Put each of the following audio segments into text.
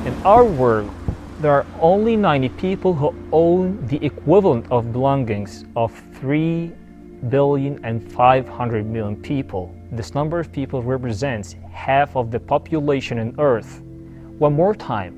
In our world, there are only 90 people who own the equivalent of belongings of 3,500,000,000 people. This number of people represents half of the population on Earth. One more time,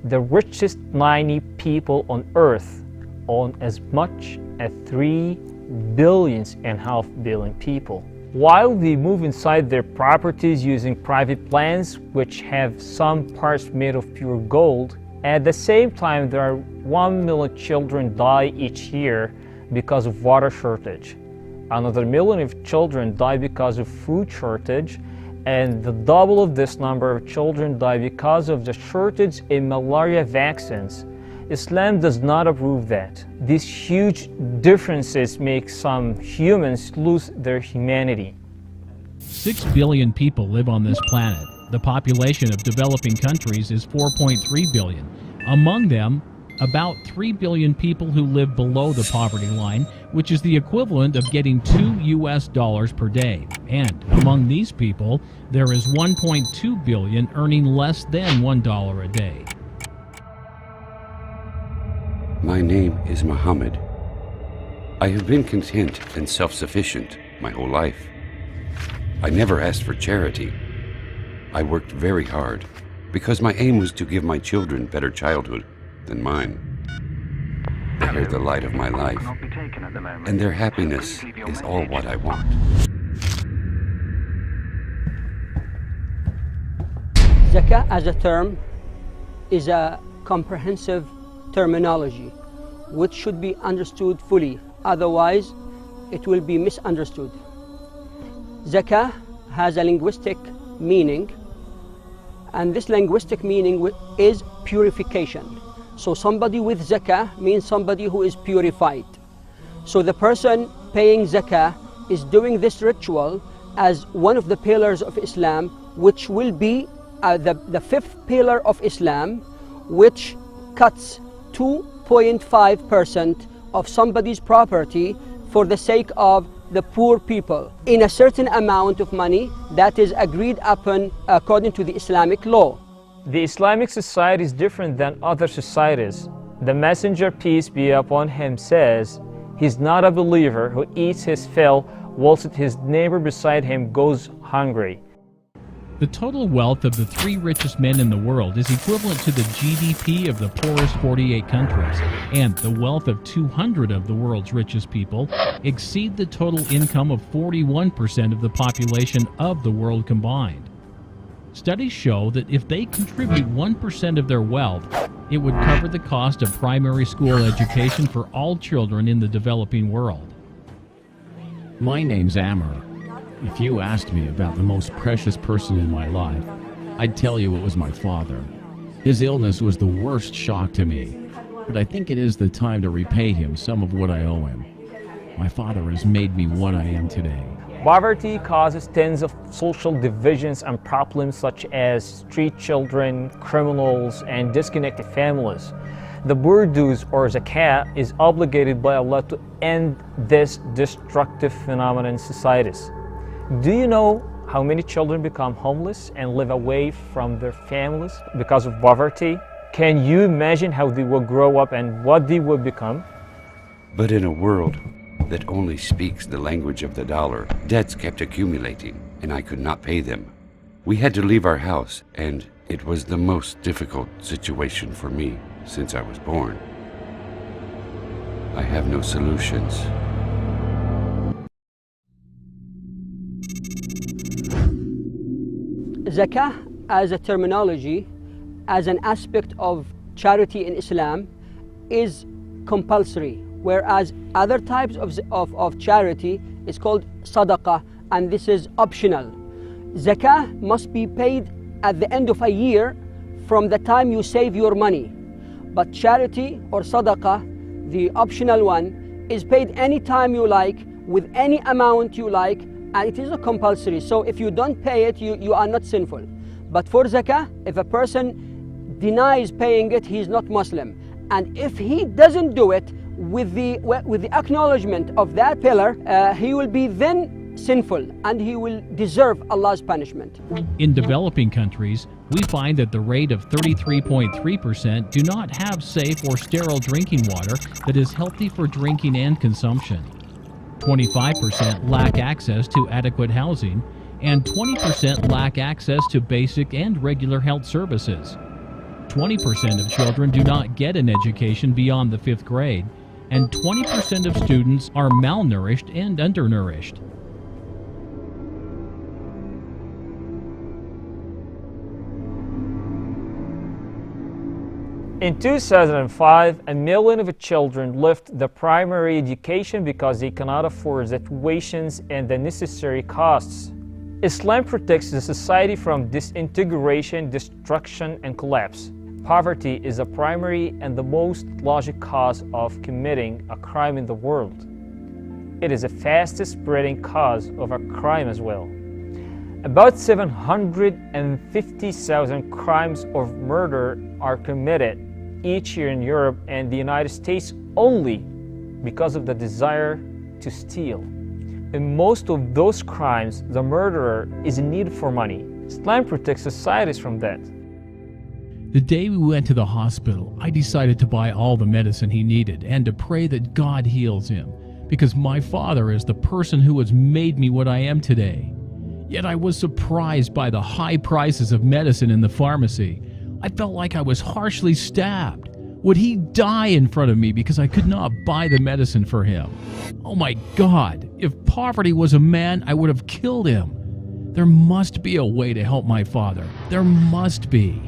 the richest 90 people on Earth own as much as 3,500,000,000 people. While they move inside their properties using private planes, which have some parts made of pure gold, at the same time there are 1 million children die each year because of water shortage. Another million of children die because of food shortage, and the double of this number of children die because of the shortage in malaria vaccines. Islam does not approve that. These huge differences make some humans lose their humanity. 6 billion people live on this planet. The population of developing countries is 4.3 billion. Among them, about 3 billion people who live below the poverty line, which is the equivalent of getting $2 per day. And among these people, there is 1.2 billion earning less than $1 a day. My name is Muhammad. I have been content and self-sufficient my whole life. I never asked for charity. I worked very hard because my aim was to give my children better childhood than mine. They are the light of my life, and their happiness is all what I want. Zakat as a term is a comprehensive terminology which should be understood fully, otherwise it will be misunderstood. Zakah has a linguistic meaning, and this linguistic meaning is purification. So somebody with zakah means somebody who is purified. So the person paying zakah is doing this ritual as one of the pillars of Islam, which will be the fifth pillar of Islam, which cuts 2.5% of somebody's property for the sake of the poor people in a certain amount of money that is agreed upon according to the Islamic law. The Islamic society is different than other societies. The Messenger, peace be upon him, says, "He's not a believer who eats his fill whilst his neighbor beside him goes hungry." The total wealth of the 3 richest men in the world is equivalent to the GDP of the poorest 48 countries, and the wealth of 200 of the world's richest people exceed the total income of 41% of the population of the world combined. Studies show that if they contribute 1% of their wealth, it would cover the cost of primary school education for all children in the developing world. My name's Omar. If you asked me about the most precious person in my life, I'd tell you it was my father. His illness was the worst shock to me, but I think it is the time to repay him some of what I owe him. My father has made me what I am today. Poverty causes tens of social divisions and problems such as street children, criminals, and disconnected families. The Burdus, or Zakat, is obligated by Allah to end this destructive phenomenon in societies. Do you know how many children become homeless and live away from their families because of poverty? Can you imagine how they will grow up and what they will become? But in a world that only speaks the language of the dollar, debts kept accumulating, and I could not pay them. We had to leave our house, and it was the most difficult situation for me since I was born. I have no solutions. Zakah as a terminology, as an aspect of charity in Islam, is compulsory, whereas other types of charity is called sadaqah, and this is optional. Zakah must be paid at the end of a year from the time you save your money. But charity or sadaqah, the optional one, is paid any time you like, with any amount you like, and it is not compulsory. So if you don't pay it, you are not sinful. But for zakah, if a person denies paying it, he is not Muslim. And if he doesn't do it with the acknowledgement of that pillar, he will be then sinful and he will deserve Allah's punishment. In developing countries, we find that the rate of 33.3% do not have safe or sterile drinking water that is healthy for drinking and consumption. 25% lack access to adequate housing, and 20% lack access to basic and regular health services. 20% of children do not get an education beyond the 5th grade, and 20% of students are malnourished and undernourished. In 2005, 1 million of children left the primary education because they cannot afford the tuitions and the necessary costs. Islam protects the society from disintegration, destruction, and collapse. Poverty is the primary and the most logical cause of committing a crime in the world. It is the fastest spreading cause of a crime as well. About 750,000 crimes of murder are committed each year in Europe and the United States only because of the desire to steal. In most of those crimes, the murderer is in need for money. Islam protects societies from that. The day we went to the hospital, I decided to buy all the medicine he needed and to pray that God heals him, because my father is the person who has made me what I am today. Yet I was surprised by the high prices of medicine in the pharmacy. I felt like I was harshly stabbed. Would he die in front of me because I could not buy the medicine for him? Oh my God, if poverty was a man, I would have killed him. There must be a way to help my father. There must be.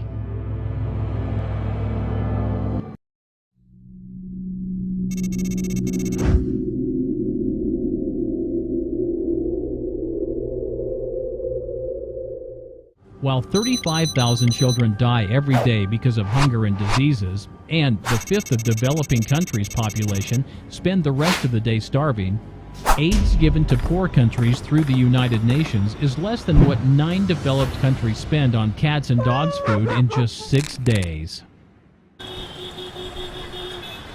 While 35,000 children die every day because of hunger and diseases, and the fifth of developing countries' population spend the rest of the day starving, aids given to poor countries through the United Nations is less than what 9 developed countries spend on cats and dogs' food in just 6 days.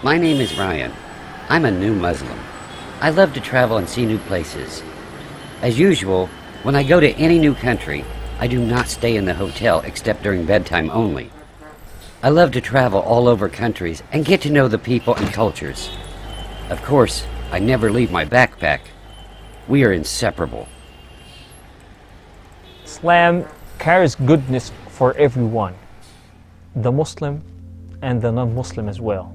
My name is Ryan. I'm a new Muslim. I love to travel and see new places. As usual, when I go to any new country, I do not stay in the hotel except during bedtime only. I love to travel all over countries and get to know the people and cultures. Of course, I never leave my backpack. We are inseparable. Islam carries goodness for everyone, the Muslim and the non-Muslim as well.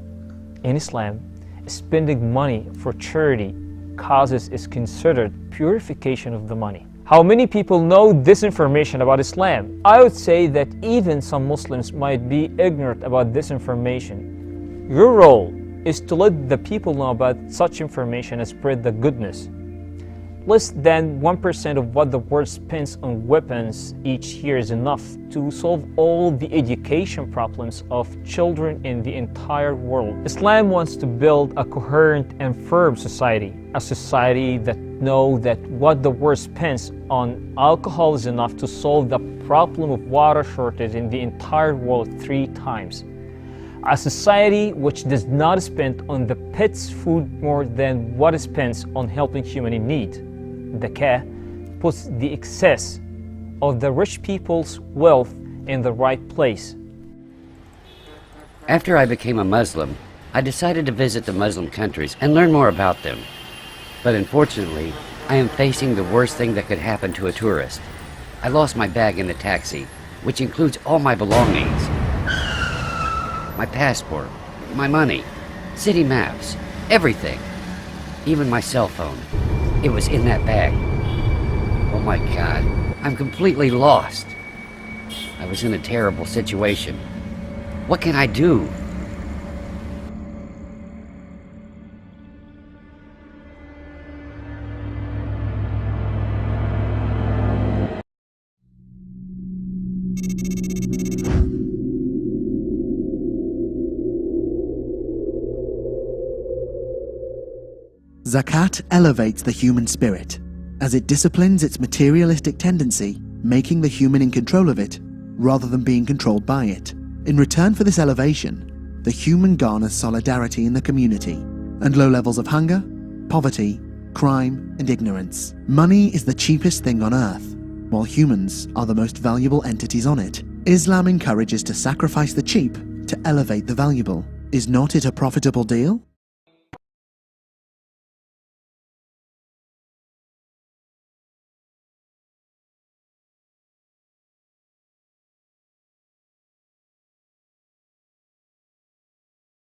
In Islam, spending money for charity causes is considered purification of the money. How many people know this information about Islam? I would say that even some Muslims might be ignorant about this information. Your role is to let the people know about such information and spread the goodness. Less than 1% of what the world spends on weapons each year is enough to solve all the education problems of children in the entire world. Islam wants to build a coherent and firm society, a society that knows that what the world spends on alcohol is enough to solve the problem of water shortage in the entire world 3 times. A society which does not spend on the pet's food more than what it spends on helping human in need. Zakat puts the excess of the rich people's wealth in the right place. After I became a Muslim, I decided to visit the Muslim countries and learn more about them. But unfortunately, I am facing the worst thing that could happen to a tourist. I lost my bag in the taxi, which includes all my belongings. My passport, my money, city maps, everything. Even my cell phone. It was in that bag. Oh my God, I'm completely lost. I was in a terrible situation. What can I do? Zakat elevates the human spirit, as it disciplines its materialistic tendency, making the human in control of it, rather than being controlled by it. In return for this elevation, the human garners solidarity in the community and low levels of hunger, poverty, crime, and ignorance. Money is the cheapest thing on earth, while humans are the most valuable entities on it. Islam encourages to sacrifice the cheap to elevate the valuable. Is not it a profitable deal?